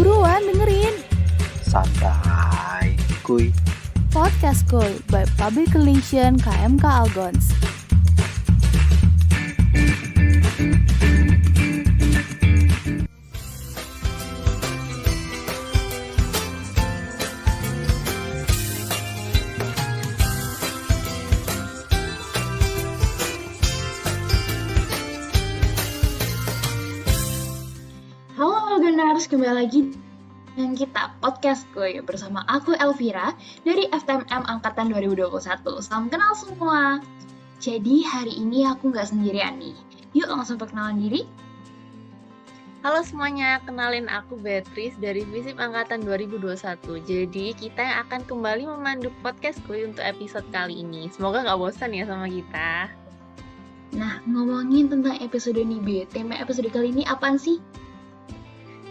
Buruan dengerin Santai, kuy. Podcast Kuy by Public Relation KMK Algons. Halo Algoners, kembali lagi dengan kita Podcast Kuy bersama aku Elvira dari FTMM Angkatan 2021. Salam kenal semua. Jadi hari ini aku nggak sendirian nih. Yuk langsung perkenalan diri. Halo semuanya, kenalin aku Beatrice dari FISIP Angkatan 2021. Jadi kita yang akan kembali memandu podcast Kuy untuk episode kali ini. Semoga nggak bosan ya sama kita. Nah, ngomongin tentang episode ini, Be. Tema episode kali ini apaan sih?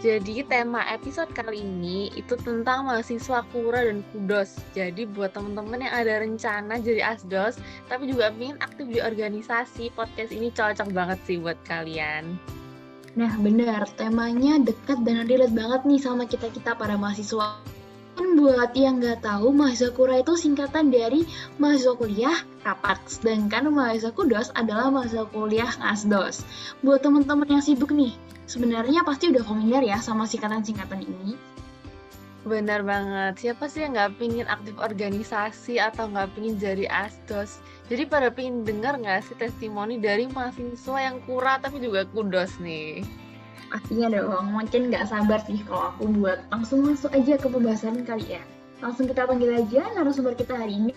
Jadi tema episode kali ini itu tentang mahasiswa Kura dan Kudos. Jadi buat teman-teman yang ada rencana jadi asdos, tapi juga ingin aktif di organisasi, podcast ini cocok banget sih buat kalian. Nah, benar. Temanya dekat dan relate banget nih sama kita-kita para mahasiswa. Dan buat yang nggak tahu, mahasiswa Kura itu singkatan dari mahasiswa kuliah rapat, sedangkan mahasiswa Kudos adalah mahasiswa kuliah ngasdos. Buat teman-teman yang sibuk nih, sebenarnya pasti udah familiar ya sama singkatan-singkatan ini. Benar banget, siapa sih yang nggak pingin aktif organisasi atau nggak pingin jadi asdos? Jadi pada pingin dengar nggak sih testimoni dari mahasiswa yang Kura tapi juga Kudos nih? Pastinya dong, mungkin nggak sabar sih kalau aku buat langsung masuk aja ke pembahasan kali ya. Langsung kita panggil aja narasumber kita hari ini.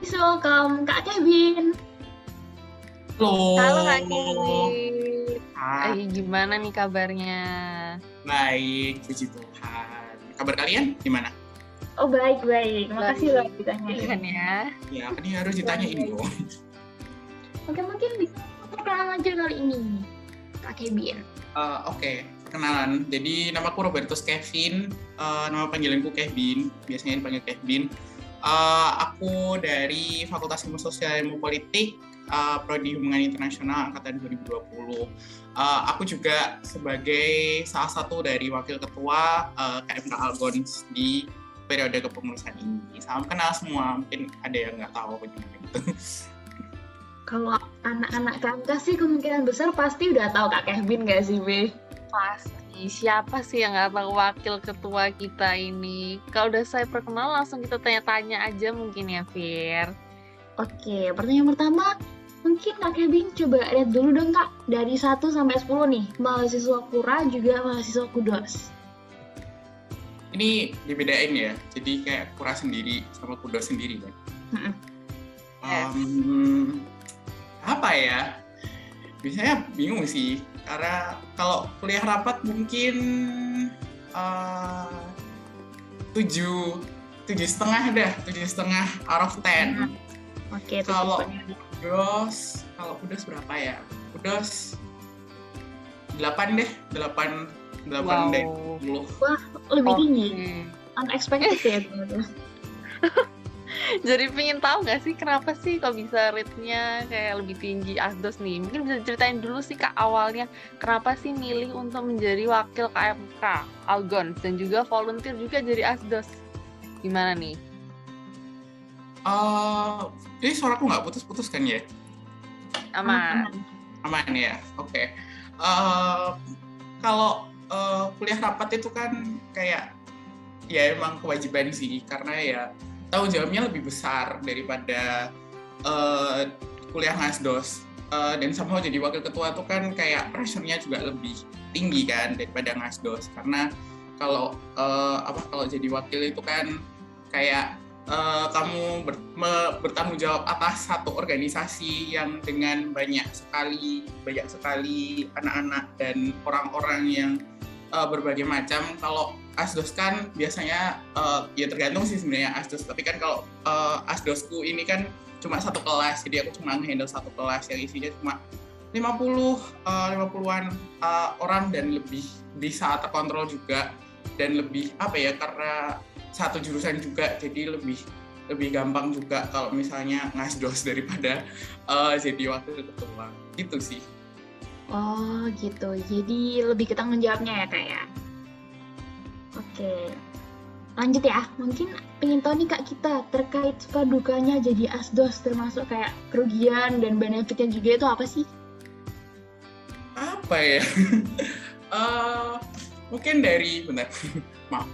Please welcome Kak Kevin. Halo Kak Kevin. Hai, Gimana nih kabarnya? baik, puji Tuhan. Kabar kalian gimana? Oh baik-baik, makasih loh ditanyain. Kan ya. Ya, kan ini harus ditanya ini dong. Oke, mungkin bisa perkenalan aja kali ini, Kak Kevin. Oke, perkenalan. Jadi namaku Robertus Kevin, nama panggilanku Kevin, biasanya dipanggil Kevin. Aku dari Fakultas Ilmu Sosial Ilmu Politik, Prodi Hubungan Internasional Angkatan 2020. Aku juga sebagai salah satu dari wakil ketua KMK Algons di periode kepengurusan ini. Salam kenal semua, mungkin ada yang nggak tahu apa gimana gitu. Kalau anak-anak KMK sih kemungkinan besar pasti udah tahu Kak Kevin nggak sih, Be? Pasti, siapa sih yang nggak tahu wakil ketua kita ini? Kalau udah saya perkenal, langsung kita tanya-tanya aja mungkin ya, Fir. Oke, pertanyaan pertama, mungkin Kak Kevin coba lihat dulu dong Kak, dari 1 sampai 10 nih, mahasiswa Kura juga mahasiswa Kudos. Ini dibedain ya, jadi kayak Kura sendiri sama Kudos sendiri kan. Yes. Apa ya? Biasanya bingung sih, karena kalau kuliah rapat mungkin 7,5 dah, 7,5 out of 10. Oke, Kalau tuh kalau Kudos berapa ya? Kudos 8 deh, 8 Wow. dari 10. Wah, lebih tinggi. Oke. Unexpected ya ternyata. Jadi pengen tahu nggak sih kenapa sih kok bisa rate-nya kayak lebih tinggi asdos nih? Mungkin bisa ceritain dulu sih Kak awalnya kenapa sih milih untuk menjadi wakil KMK Algons dan juga volunteer juga jadi asdos? Gimana nih? Jadi suaraku nggak putus-putus kan ya? Aman. Aman ya, oke. Kalau kuliah rapat itu kan kayak ya emang kewajiban sih, karena ya tanggung jawabnya lebih besar daripada kuliah ngasdos. Dan sama jadi wakil ketua tuh kan kayak pressure-nya juga lebih tinggi kan daripada ngasdos, karena kalau kalau jadi wakil itu kan kayak kamu bertanggung jawab atas satu organisasi yang dengan banyak sekali anak-anak dan orang-orang yang berbagai macam. Kalau asdos kan biasanya ya tergantung sih sebenarnya asdos, tapi kan kalau asdosku ini kan cuma satu kelas, jadi aku cuma handle satu kelas yang isinya cuma 50-an orang dan lebih bisa terkontrol juga, dan lebih karena satu jurusan juga, jadi lebih gampang juga kalau misalnya ngasdos daripada jadi wakil ketua gitu sih. Oh gitu, jadi lebih ke tanggung jawabnya ya Kak ya? Oke, lanjut ya. Mungkin pengen tahu nih Kak kita terkait suka dukanya jadi asdos, termasuk kayak kerugian dan benefitnya juga itu apa sih? Apa ya? Mungkin dari benar maaf.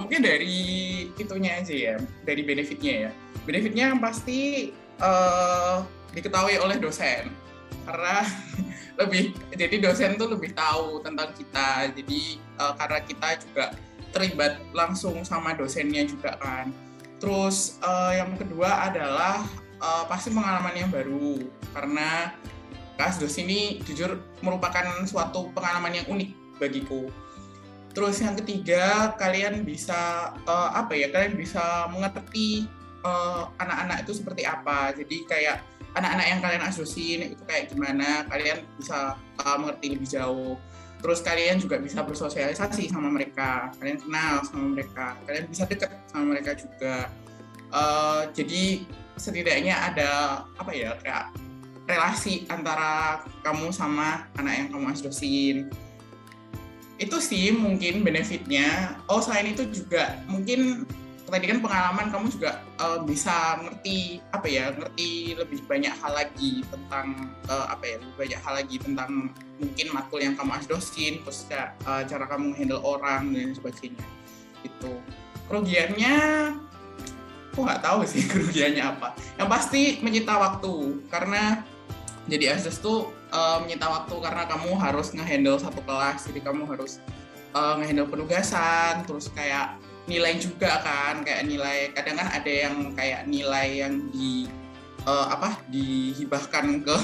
Mungkin dari itunya aja ya, dari benefitnya ya. Benefitnya yang pasti diketahui oleh dosen, karena jadi dosen tuh lebih tahu tentang kita. Jadi karena kita juga terlibat langsung sama dosennya juga kan. Terus yang kedua adalah pasti pengalaman yang baru, karena Asdos ini jujur merupakan suatu pengalaman yang unik bagiku. Terus yang ketiga, kalian bisa kalian bisa mengerti anak-anak itu seperti apa. Jadi kayak anak-anak yang kalian asdosin itu kayak gimana, kalian bisa mengerti lebih jauh. Terus kalian juga bisa bersosialisasi sama mereka, kalian kenal sama mereka, kalian bisa dekat sama mereka juga. Jadi setidaknya ada kayak relasi antara kamu sama anak yang kamu asdosin. Itu sih mungkin benefitnya. Selain itu juga mungkin tadi kan pengalaman, kamu juga bisa ngerti lebih banyak hal lagi tentang lebih banyak hal lagi tentang mungkin matkul yang kamu asdosin, terus cara kamu handle orang dan sebagainya. Itu kerugiannya aku nggak tahu sih kerugiannya apa. Yang pasti menyita waktu, karena jadi asdos tuh menyita waktu karena kamu harus ngehandle satu kelas, jadi kamu harus ngehandle penugasan, terus kayak nilai juga kan, kayak nilai kadang kan ada yang kayak nilai yang dihibahkan ke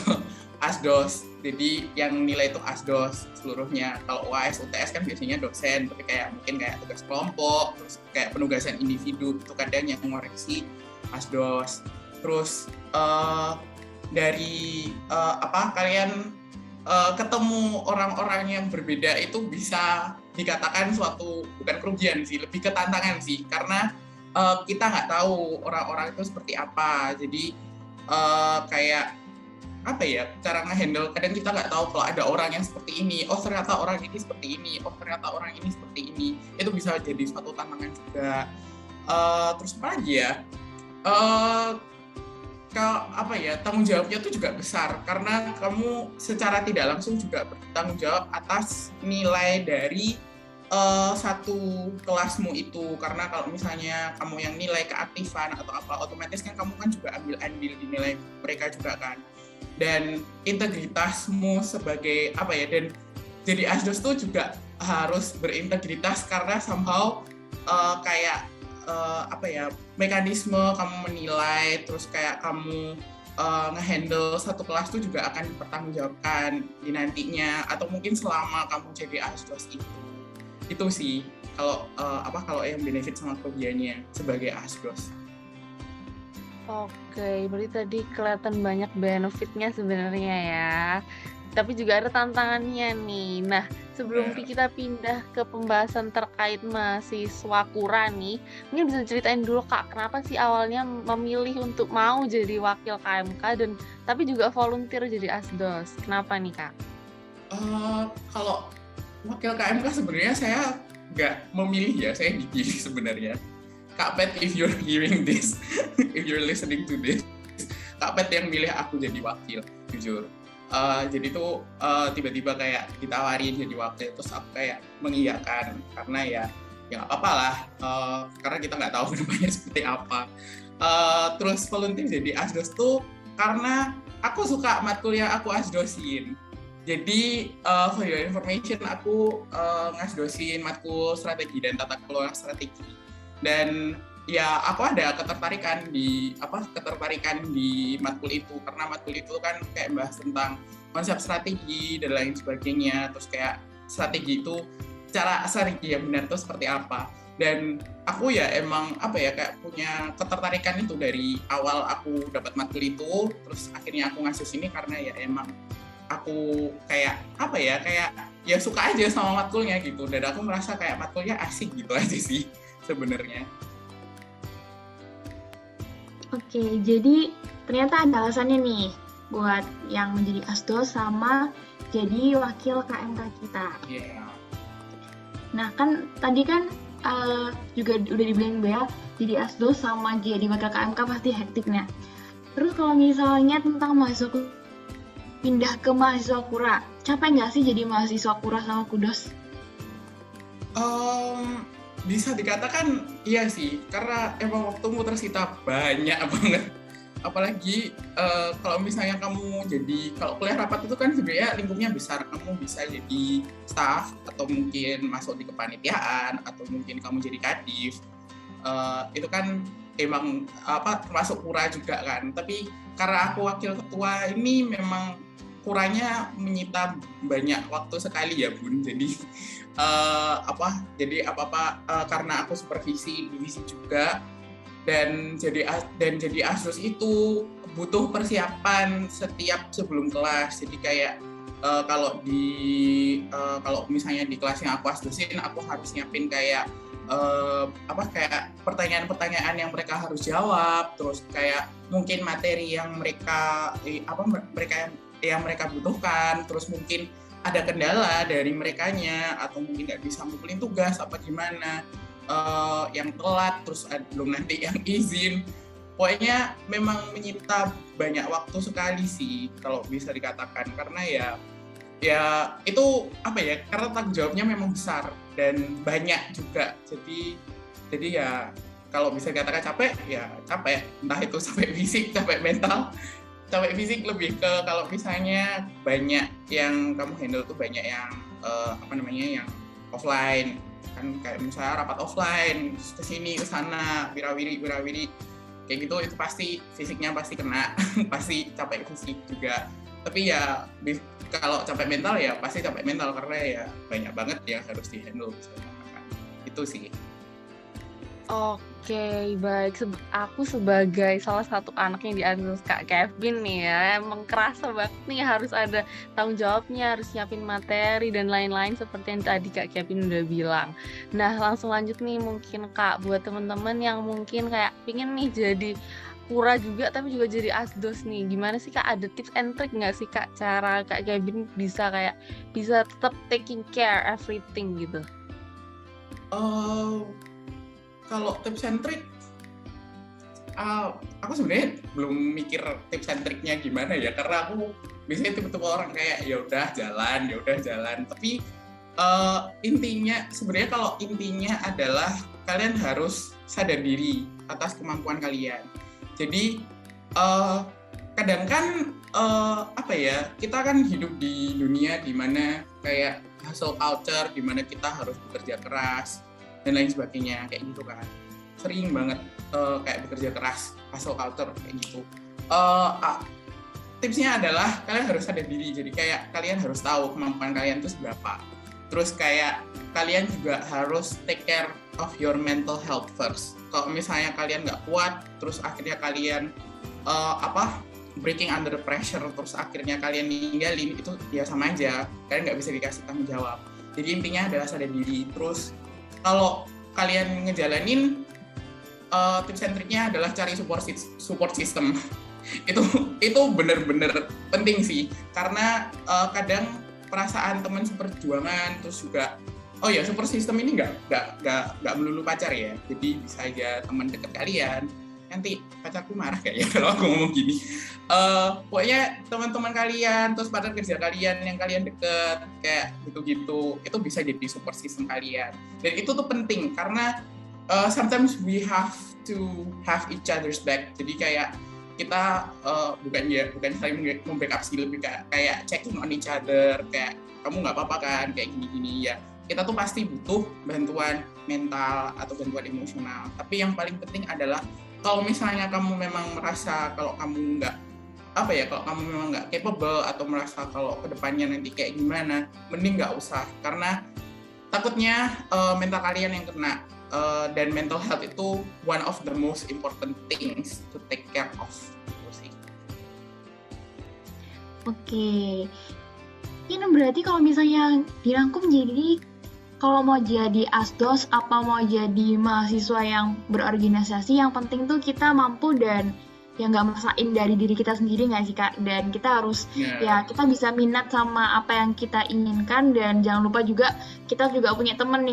asdos, jadi yang nilai itu asdos seluruhnya. Kalau UAS UTS kan biasanya dosen, tapi kayak mungkin kayak tugas kelompok, terus kayak penugasan individu itu kadang yang mengoreksi asdos. Terus dari kalian ketemu orang-orang yang berbeda itu bisa dikatakan suatu, bukan kerugian sih, lebih ke tantangan sih, karena kita nggak tahu orang-orang itu seperti apa. Jadi kayak cara ngehandle, kadang kita nggak tahu kalau ada orang yang seperti ini, ternyata orang ini seperti ini, ternyata orang ini seperti ini. Itu bisa jadi suatu tantangan juga. Terus apa lagi ya? Tanggung jawabnya itu juga besar, karena kamu secara tidak langsung juga bertanggung jawab atas nilai dari satu kelasmu itu. Karena kalau misalnya kamu yang nilai keaktifan atau apa, otomatis kan kamu kan juga ambil andil di nilai mereka juga kan. Dan integritasmu sebagai dan jadi asdos tuh juga harus berintegritas, karena somehow mekanisme kamu menilai, terus kayak kamu ngehandle satu kelas itu juga akan dipertanggungjawabkan di nantinya, atau mungkin selama kamu jadi asdos itu sih kalau yang benefit sama kerugiannya sebagai asdos. Oke, berarti tadi kelihatan banyak benefitnya sebenarnya ya. Tapi juga ada tantangannya nih. Nah, sebelum kita pindah ke pembahasan terkait mahasiswa Kura nih, mungkin bisa ceritain dulu Kak, kenapa sih awalnya memilih untuk mau jadi wakil KMK dan tapi juga volunteer jadi asdos? Kenapa nih Kak? Kalau wakil KMK sebenarnya saya nggak memilih ya, saya dipilih sebenarnya. Kak Pet, if you're hearing this, if you're listening to this, Kak Pet yang milih aku jadi wakil, jujur. Jadi tuh tiba-tiba kayak ditawarin jadi wakil, terus aku kayak mengiyakan, karena ya nggak apa-apa lah, karena kita nggak tahu kedepannya seperti apa. Terus volunteer jadi asdos tuh karena aku suka matkul yang aku asdosin. Jadi for your information, aku ngasdosin matkul strategi dan tata kelola strategi. Dan ya aku ada ketertarikan di matkul itu, karena matkul itu kan kayak bahas tentang konsep strategi dan lain sebagainya. Terus kayak strategi itu, cara strategi yang benar itu seperti apa. Dan aku ya emang kayak punya ketertarikan itu dari awal aku dapat matkul itu. Terus akhirnya aku ngasih sini karena ya emang aku kayak ya suka aja sama matkulnya gitu. Dan aku merasa kayak matkulnya asik gitu aja sih sebenarnya. Oke, jadi ternyata ada alasannya nih buat yang menjadi asdos sama jadi wakil KMK kita. Yeah. Nah kan tadi kan juga udah dibilang Bea, jadi asdos sama jadi wakil KMK pasti hektik. Nah terus kalau misalnya tentang mahasiswa pindah ke mahasiswa kura, capek nggak sih jadi mahasiswa kura sama kudos? Bisa dikatakan iya sih, karena emang waktumu tersita banyak banget. Apalagi kalau misalnya kamu kalau kuliah rapat itu kan sebenarnya lingkupnya besar. Kamu bisa jadi staff, atau mungkin masuk di kepanitiaan, atau mungkin kamu jadi kadif. Itu kan emang termasuk kura juga kan. Tapi karena aku wakil ketua ini memang kuranya menyita banyak waktu sekali ya Bun. Jadi karena aku supervisi divisi juga, dan jadi asdos itu butuh persiapan setiap sebelum kelas. Jadi kayak kalau misalnya di kelas yang aku asdosin, aku harus nyiapin kayak pertanyaan-pertanyaan yang mereka harus jawab, terus kayak mungkin materi yang mereka butuhkan, terus mungkin ada kendala dari merekanya, atau mungkin nggak bisa ngumpulin tugas apa gimana, yang telat, terus belum nanti yang izin. Pokoknya memang menyita banyak waktu sekali sih kalau bisa dikatakan, karena ya itu karena tanggung jawabnya memang besar dan banyak juga. Jadi ya kalau bisa dikatakan capek, ya capek, entah itu capek fisik, capek mental. Capek fisik lebih ke kalau misalnya banyak yang kamu handle tuh, banyak yang yang offline kan, kayak misalnya rapat offline, kesini kesana, wirawiri kayak gitu, itu pasti fisiknya pasti kena pasti capek fisik juga. Tapi ya kalau capek mental ya pasti capek mental, karena ya banyak banget yang harus di handle itu sih. Oke, baik. Aku sebagai salah satu anaknya di asdos Kak Kevin nih ya, emang kerasa banget nih harus ada tanggung jawabnya, harus nyiapin materi dan lain-lain seperti yang tadi Kak Kevin udah bilang. Nah, langsung lanjut nih mungkin Kak, buat teman-teman yang mungkin kayak pingin nih jadi pura juga tapi juga jadi asdos nih. Gimana sih Kak, ada tips and trick nggak sih Kak, cara Kak Kevin bisa tetap taking care everything gitu? Kalau tips and trick, aku sebenarnya belum mikir tips and triknya gimana ya, karena aku biasanya tipe-tipe orang kayak ya udah jalan. Tapi intinya adalah kalian harus sadar diri atas kemampuan kalian. Jadi kadang kan kita kan hidup di dunia dimana kayak hustle culture, dimana kita harus bekerja keras dan lain sebagainya kayak gitu kan. Sering banget kayak bekerja keras, hustle culture kayak gitu. Tipsnya adalah kalian harus sadar diri. Jadi kayak kalian harus tahu kemampuan kalian itu seberapa. Terus kayak kalian juga harus take care of your mental health first. Kalau misalnya kalian nggak kuat, terus akhirnya kalian breaking under pressure, terus akhirnya kalian ninggalin, itu ya sama aja, kalian nggak bisa dikasih tanggung jawab. Jadi intinya adalah sadar diri. Terus kalau kalian ngejalanin, tips and triknya adalah cari support system. itu benar-benar penting sih, karena kadang perasaan teman seperjuangan, terus juga support system ini nggak melulu pacar ya, jadi bisa aja teman dekat kalian. Nanti pacarku marah kayaknya kalau aku ngomong gini. Pokoknya teman-teman kalian, terus partner kerja kalian yang kalian deket, kayak gitu-gitu, itu bisa jadi support system kalian. Dan itu tuh penting, karena sometimes we have to have each other's back. Jadi kayak kita bukan saling membackup sih, lebih kayak checking on each other, kayak kamu nggak apa-apa kan, kayak gini-gini ya. Kita tuh pasti butuh bantuan mental atau bantuan emosional. Tapi yang paling penting adalah kalau misalnya kamu memang merasa kalau kamu memang nggak capable, atau merasa kalau kedepannya nanti kayak gimana, mending nggak usah, karena takutnya mental kalian yang kena. Dan mental health itu one of the most important things to take care of. Itu sih. Oke. Ini berarti kalau misalnya dirangkum, jadi kalau mau jadi asdos apa mau jadi mahasiswa yang berorganisasi, yang penting tuh kita mampu dan yang nggak maksain dari diri kita sendiri nggak sih Kak? Dan kita harus ya kita bisa minat sama apa yang kita inginkan, dan jangan lupa juga kita juga punya temen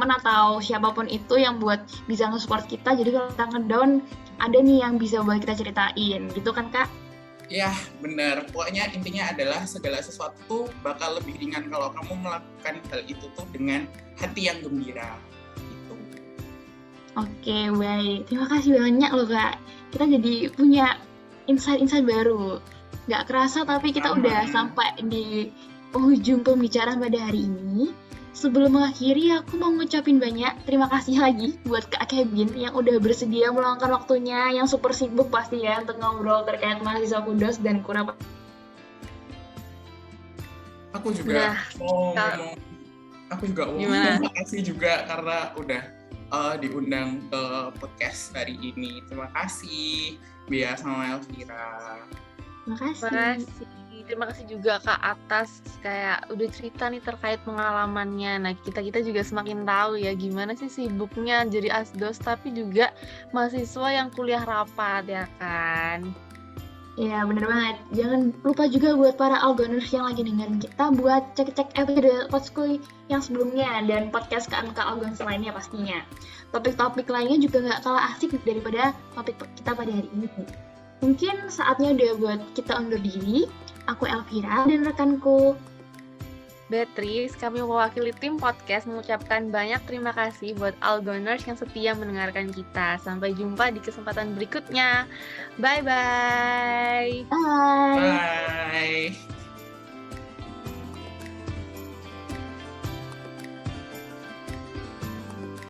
atau siapapun itu yang buat bisa nge-support kita. Jadi kalau kita ngedown, ada nih yang bisa buat kita ceritain gitu kan Kak? Ya, benar. Pokoknya intinya adalah segala sesuatu bakal lebih ringan kalau kamu melakukan hal itu tuh dengan hati yang gembira. Gitu. Oke, baik. Terima kasih banyak loh Kak. Kita jadi punya insight-insight baru. Nggak kerasa tapi kita udah sampai di penghujung pembicaraan pada hari ini. Sebelum mengakhiri, aku mau ngucapin banyak terima kasih lagi buat Kak Kevin yang udah bersedia meluangkan waktunya, yang super sibuk pasti ya untuk ngobrol terkait mahasiswa Kudos dan Kura. Aku juga mau terima kasih juga karena udah diundang ke podcast hari ini. Terima kasih Bia sama Elvira. Terima kasih juga Kak atas kayak udah cerita nih terkait pengalamannya. Nah, kita juga semakin tahu ya gimana sih sibuknya jadi asdos tapi juga mahasiswa yang kuliah rapat ya kan. Ya bener banget. Jangan lupa juga buat para Algoners yang lagi dengerin kita buat cek-cek episode Podskuy yang sebelumnya dan podcast KMK Algons lainnya pastinya. Topik-topik lainnya juga nggak kalah asik daripada topik kita pada hari ini. Mungkin saatnya udah buat kita undur diri. Aku Elvira dan rekanku Beatrice, kami mewakili tim podcast mengucapkan banyak terima kasih buat Algoners yang setia mendengarkan kita. Sampai jumpa di kesempatan berikutnya. Bye-bye. Bye. Bye.